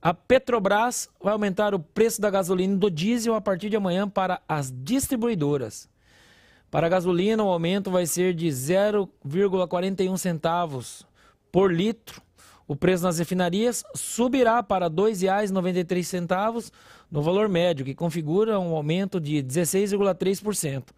A Petrobras vai aumentar o preço da gasolina e do diesel a partir de amanhã para as distribuidoras. Para a gasolina, o aumento vai ser de 0,41 centavos por litro. O preço nas refinarias subirá para R$ 2,93 no valor médio, que configura um aumento de 16,3%.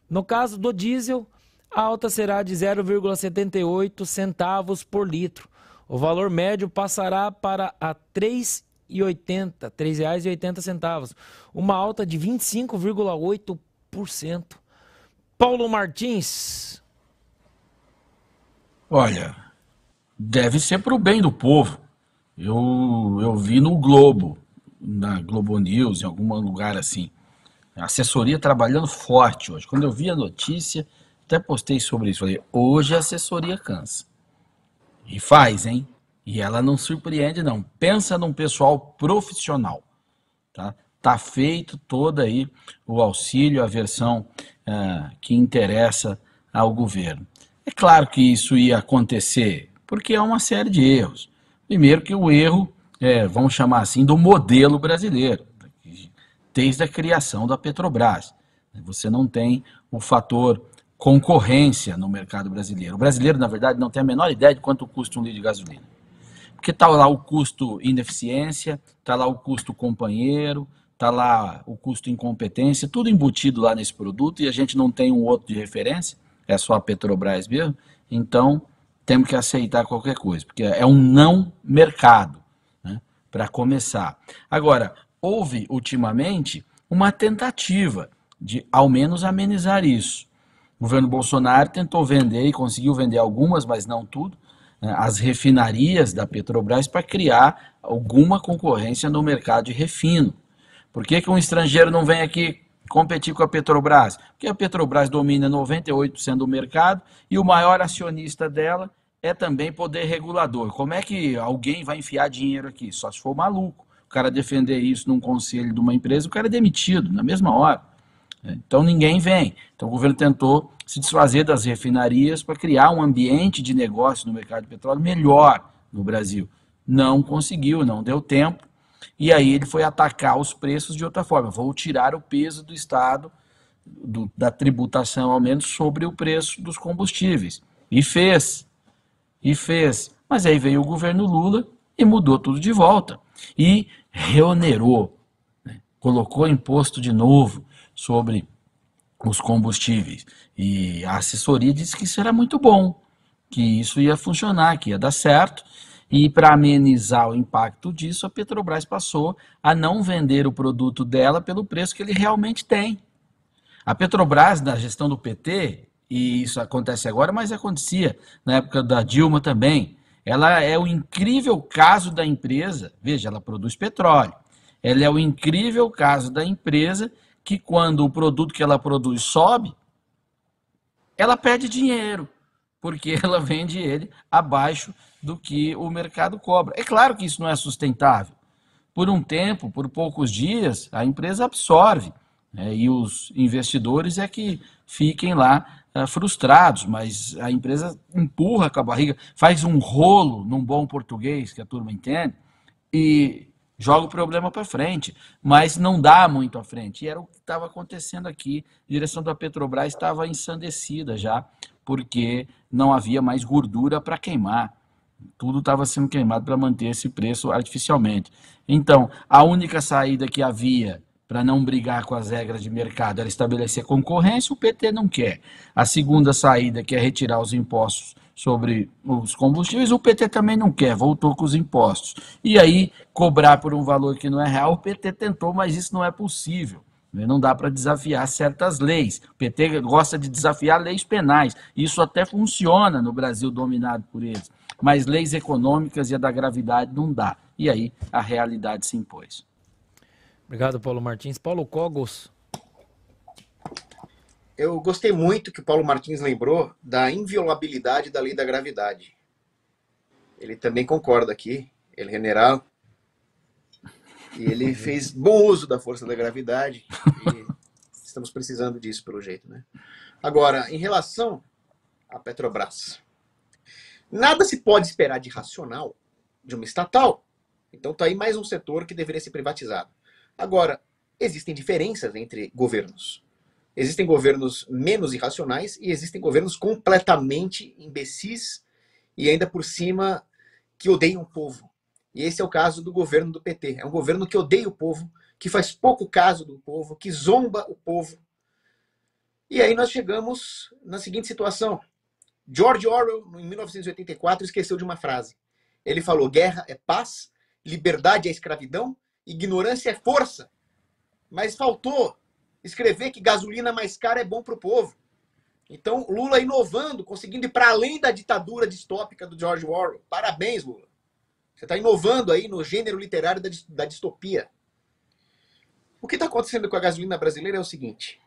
No caso do diesel, a alta será de 0,78 centavos por litro. O valor médio passará para a R$ 3,80, uma alta de 25,8%. Paulo Martins. Olha, deve ser para o bem do povo. Eu vi no Globo, na Globo News, em algum lugar assim. A assessoria trabalhando forte hoje. Quando eu vi a notícia, até postei sobre isso. Falei, hoje a assessoria cansa. E faz, hein? E ela não surpreende, não. Pensa num pessoal profissional, tá? Tá feito todo aí o auxílio, a versão que interessa ao governo. É claro que isso ia acontecer, porque há uma série de erros. Primeiro que o erro, vamos chamar assim, do modelo brasileiro, desde a criação da Petrobras. Você não tem o fator concorrência no mercado brasileiro. O brasileiro, na verdade, não tem a menor ideia de quanto custa um litro de gasolina. Porque está lá o custo ineficiência, está lá o custo companheiro, está lá o custo incompetência, tudo embutido lá nesse produto e a gente não tem um outro de referência, é só a Petrobras mesmo, então temos que aceitar qualquer coisa, porque é um não mercado, né, para começar. Agora, houve ultimamente uma tentativa de ao menos amenizar isso. O governo Bolsonaro tentou vender e conseguiu vender algumas, mas não tudo, as refinarias da Petrobras para criar alguma concorrência no mercado de refino. Por que um estrangeiro não vem aqui competir com a Petrobras? Porque a Petrobras domina 98% do mercado e o maior acionista dela é também poder regulador. Como é que alguém vai enfiar dinheiro aqui? Só se for maluco. O cara defender isso num conselho de uma empresa, o cara é demitido na mesma hora. Então ninguém vem. Então o governo tentou se desfazer das refinarias para criar um ambiente de negócio no mercado de petróleo melhor no Brasil. Não conseguiu, não deu tempo. E aí ele foi atacar os preços de outra forma. Vou tirar o peso do Estado, da tributação ao menos, sobre o preço dos combustíveis. E fez. E fez. Mas aí veio o governo Lula e mudou tudo de volta. E reonerou, né? Colocou imposto de novo sobre os combustíveis. E a assessoria disse que isso era muito bom, que isso ia funcionar, que ia dar certo. E para amenizar o impacto disso, a Petrobras passou a não vender o produto dela pelo preço que ele realmente tem. A Petrobras, na gestão do PT, e isso acontece agora, mas acontecia na época da Dilma também, ela é o incrível caso da empresa, veja, ela produz petróleo, ela é o incrível caso da empresa que quando o produto que ela produz sobe, ela perde dinheiro, porque ela vende ele abaixo do que o mercado cobra. É claro que isso não é sustentável. Por um tempo, por poucos dias, a empresa absorve, né, e os investidores é que fiquem lá frustrados, mas a empresa empurra com a barriga, faz um rolo, num bom português, que a turma entende, e joga o problema para frente, mas não dá muito à frente. E era o que estava acontecendo aqui. A direção da Petrobras estava ensandecida já, porque não havia mais gordura para queimar. Tudo estava sendo queimado para manter esse preço artificialmente. Então, a única saída que havia para não brigar com as regras de mercado era estabelecer concorrência, o PT não quer. A segunda saída, que é retirar os impostos sobre os combustíveis, o PT também não quer, voltou com os impostos. E aí, cobrar por um valor que não é real, o PT tentou, mas isso não é possível. Não dá para desafiar certas leis. O PT gosta de desafiar leis penais. Isso até funciona no Brasil dominado por eles. Mas leis econômicas e a da gravidade não dá. E aí a realidade se impôs. Obrigado, Paulo Martins. Paulo Cogos. Eu gostei muito que o Paulo Martins lembrou da inviolabilidade da lei da gravidade. Ele também concorda aqui, ele é general, e ele fez bom uso da força da gravidade, e estamos precisando disso pelo jeito, né? Agora, em relação à Petrobras, nada se pode esperar de racional de uma estatal Então está aí mais um setor que deveria ser privatizado. Agora, existem diferenças entre governos. Existem governos menos irracionais e existem governos completamente imbecis e ainda por cima que odeiam o povo. E esse é o caso do governo do PT. É um governo que odeia o povo, que faz pouco caso do povo, que zomba o povo. E aí nós chegamos na seguinte situação. George Orwell, em 1984, esqueceu de uma frase. Ele falou: guerra é paz, liberdade é escravidão, ignorância é força. Mas faltou escrever que gasolina mais cara é bom para o povo. Então, Lula inovando, conseguindo ir para além da ditadura distópica do George Orwell. Parabéns, Lula. Você está inovando aí no gênero literário da distopia. O que está acontecendo com a gasolina brasileira é o seguinte.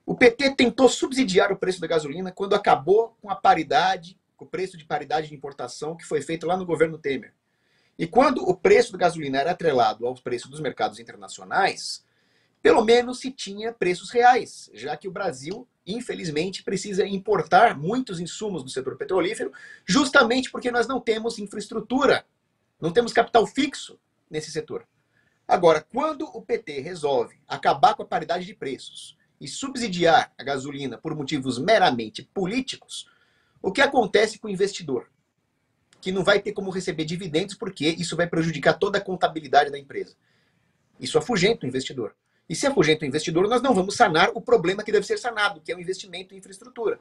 O PT tentou subsidiar o preço da gasolina quando acabou com a paridade, com o preço de paridade de importação que foi feito lá no governo Temer. E quando o preço da gasolina era atrelado ao preço dos mercados internacionais, pelo menos se tinha preços reais, já que o Brasil, infelizmente, precisa importar muitos insumos do setor petrolífero, justamente porque nós não temos infraestrutura, não temos capital fixo nesse setor. Agora, quando o PT resolve acabar com a paridade de preços e subsidiar a gasolina por motivos meramente políticos, o que acontece com o investidor? Que não vai ter como receber dividendos porque isso vai prejudicar toda a contabilidade da empresa. Isso afugenta o investidor. E se afugenta o investidor, nós não vamos sanar o problema que deve ser sanado, que é o investimento em infraestrutura.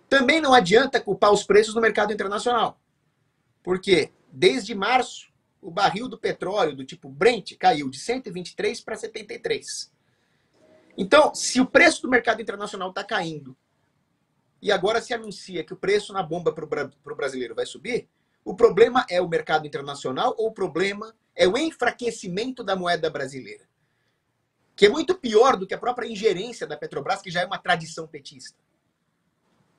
Também não adianta culpar os preços no mercado internacional. Porque desde março, o barril do petróleo do tipo Brent caiu de 123 para 73. Então, se o preço do mercado internacional está caindo, e agora se anuncia que o preço na bomba para o brasileiro vai subir, o problema é o mercado internacional ou o problema é o enfraquecimento da moeda brasileira? Que é muito pior do que a própria ingerência da Petrobras, que já é uma tradição petista.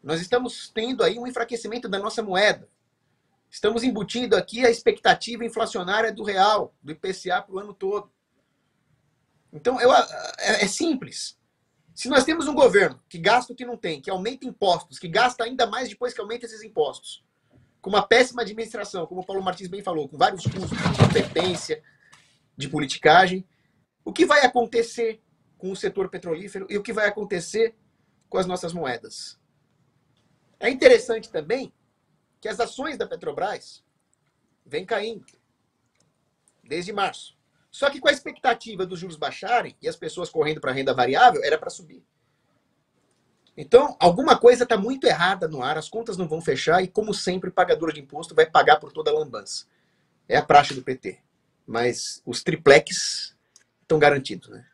Nós estamos tendo aí um enfraquecimento da nossa moeda. Estamos embutindo aqui a expectativa inflacionária do real, do IPCA para o ano todo. Então, é simples. Se nós temos um governo que gasta o que não tem, que aumenta impostos, que gasta ainda mais depois que aumenta esses impostos, com uma péssima administração, como o Paulo Martins bem falou, com vários custos de competência, de politicagem, o que vai acontecer com o setor petrolífero e o que vai acontecer com as nossas moedas? É interessante também que as ações da Petrobras vêm caindo desde março. Só que com a expectativa dos juros baixarem e as pessoas correndo para a renda variável, era para subir. Então, alguma coisa está muito errada no ar, as contas não vão fechar e, como sempre, o pagador de imposto vai pagar por toda a lambança. É a praxe do PT. Mas os triplex estão garantidos, né?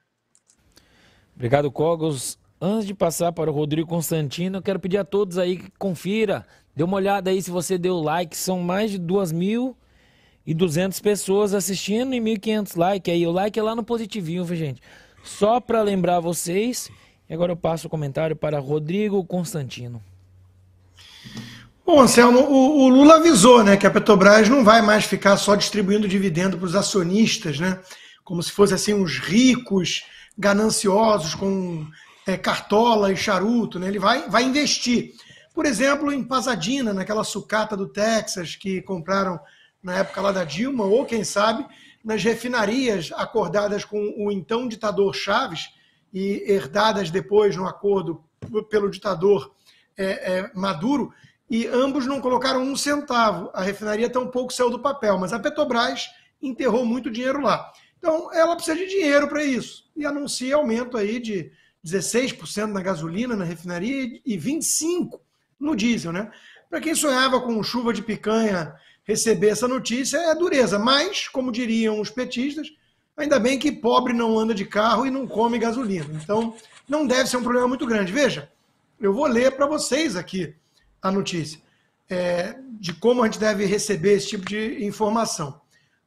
Obrigado, Cogos. Antes de passar para o Rodrigo Constantino, eu quero pedir a todos aí que confira, dê uma olhada aí se você deu like, são mais de 2.200 pessoas assistindo e 1.500 likes aí. O like é lá no positivinho, viu, gente? Só para lembrar vocês, e agora eu passo o comentário para Rodrigo Constantino. Bom, Anselmo, o Lula avisou, né, que a Petrobras não vai mais ficar só distribuindo dividendo para os acionistas, né? Como se fossem assim uns ricos, gananciosos, com cartola e charuto, né? Ele vai investir. Por exemplo, em Pasadena, naquela sucata do Texas que compraram na época lá da Dilma, ou quem sabe, nas refinarias acordadas com o então ditador Chaves e herdadas depois no acordo pelo ditador Maduro, e ambos não colocaram um centavo. A refinaria tampouco saiu do papel, mas a Petrobras enterrou muito dinheiro lá. Então, ela precisa de dinheiro para isso. E anuncia aumento aí de 16% na gasolina, na refinaria, e 25% no diesel, né? Para quem sonhava com chuva de picanha receber essa notícia, é dureza. Mas, como diriam os petistas, ainda bem que pobre não anda de carro e não come gasolina. Então, não deve ser um problema muito grande. Veja, eu vou ler para vocês aqui a notícia de como a gente deve receber esse tipo de informação.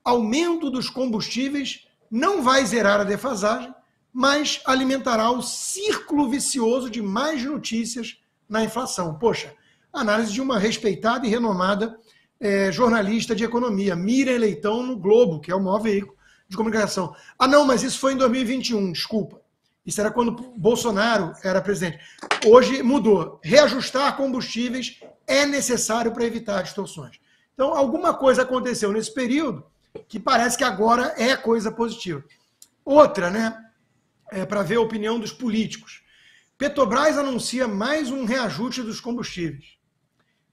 Aumento dos combustíveis não vai zerar a defasagem, mas alimentará o círculo vicioso de mais notícias na inflação. Poxa, análise de uma respeitada e renomada jornalista de economia, Miriam Leitão, no Globo, que é o maior veículo de comunicação. Ah, não, mas isso foi em 2021, desculpa. Isso era quando Bolsonaro era presidente. Hoje mudou. Reajustar combustíveis é necessário para evitar distorções. Então, alguma coisa aconteceu nesse período que parece que agora é coisa positiva. Outra, né, para ver a opinião dos políticos. Petrobras anuncia mais um reajuste dos combustíveis.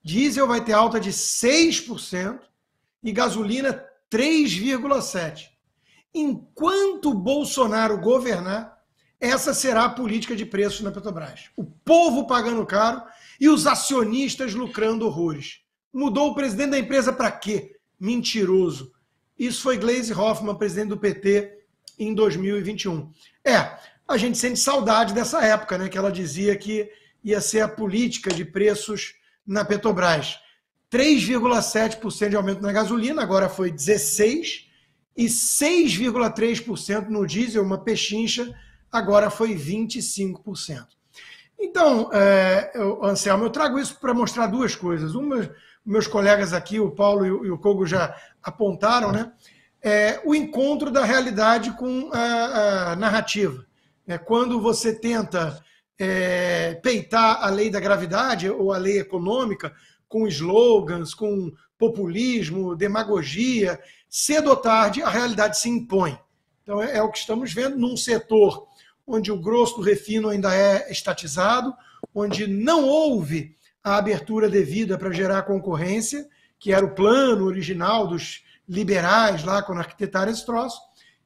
Diesel vai ter alta de 6% e gasolina 3,7%. Enquanto Bolsonaro governar, essa será a política de preços na Petrobras. O povo pagando caro e os acionistas lucrando horrores. Mudou o presidente da empresa para quê? Mentiroso. Isso foi Gleisi Hoffmann, presidente do PT, em 2021. A gente sente saudade dessa época, né, que ela dizia que ia ser a política de preços na Petrobras. 3,7% de aumento na gasolina, agora foi 16%, e 6,3% no diesel, uma pechincha, agora foi 25%. Então, Anselmo, eu trago isso para mostrar duas coisas. Uma, meus colegas aqui, o Paulo e o Kogo já apontaram, né? O encontro da realidade com a narrativa. Quando você tenta peitar a lei da gravidade ou a lei econômica com slogans, com populismo, demagogia, cedo ou tarde a realidade se impõe. Então é o que estamos vendo num setor onde o grosso do refino ainda é estatizado, onde não houve a abertura devida para gerar concorrência, que era o plano original dos liberais lá quando arquitetaram esse troço,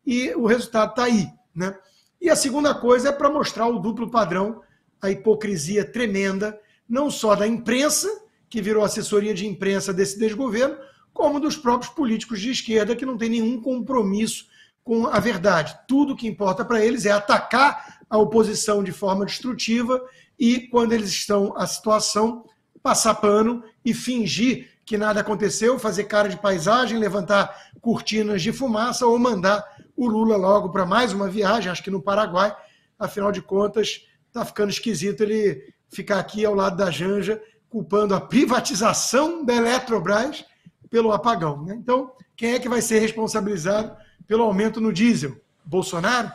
e o resultado está aí, né? E a segunda coisa é para mostrar o duplo padrão, a hipocrisia tremenda, não só da imprensa, que virou assessoria de imprensa desse desgoverno, como dos próprios políticos de esquerda, que não tem nenhum compromisso com a verdade. Tudo que importa para eles é atacar a oposição de forma destrutiva e, quando eles estão à situação, passar pano e fingir que nada aconteceu, fazer cara de paisagem, levantar cortinas de fumaça ou mandar o Lula logo para mais uma viagem, acho que no Paraguai. Afinal de contas, está ficando esquisito ele ficar aqui ao lado da Janja, culpando a privatização da Eletrobras pelo apagão, né? Então, quem é que vai ser responsabilizado pelo aumento no diesel? Bolsonaro?